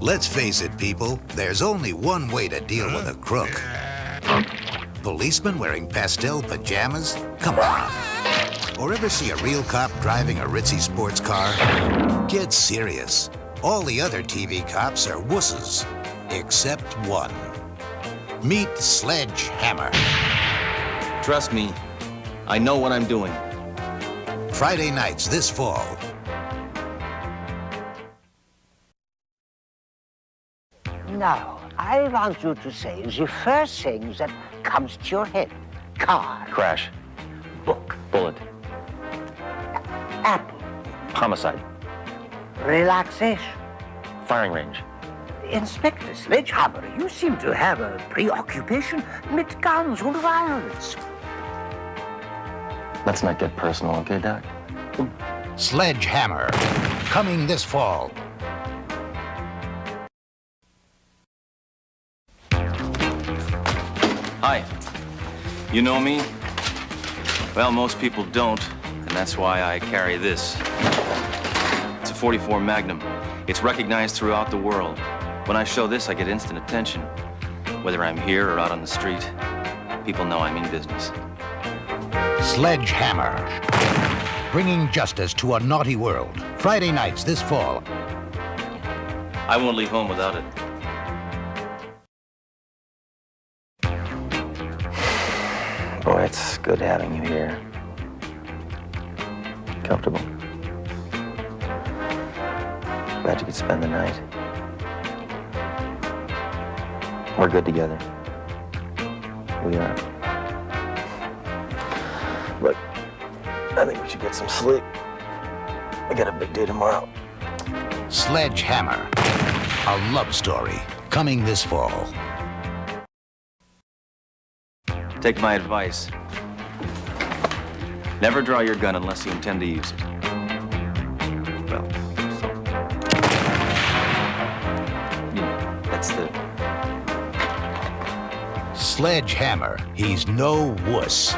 Let's face it, people, there's only one way to deal with a crook. Policeman wearing pastel pajamas? Come on. Or ever see a real cop driving a ritzy sports car? Get serious. All the other TV cops are wusses, except one. Meet Sledge Hammer. Trust me, I know what I'm doing. Friday nights this fall. Now, I want you to say the first thing that comes to your head. Car. Crash. Book. Bullet. Apple. Homicide. Relaxation. Firing range. Inspector Sledge Hammer, you seem to have a preoccupation with guns and violence. Let's not get personal, okay, Doc? Sledge Hammer, coming this fall. Hi. You know me? Well, most people don't, and that's why I carry this. It's a .44 Magnum. It's recognized throughout the world. When I show this, I get instant attention. Whether I'm here or out on the street, people know I'm in business. Sledge Hammer, bringing justice to a naughty world. Friday nights this fall. I won't leave home without it. Boy, it's good having you here. Comfortable. Glad you could spend the night. We're good together. We are. Look, I think we should get some sleep. I got a big day tomorrow. Sledge Hammer, a love story, coming this fall. Take my advice. Never draw your gun unless you intend to use it. Well, so... that's the... Sledge Hammer, he's no wuss.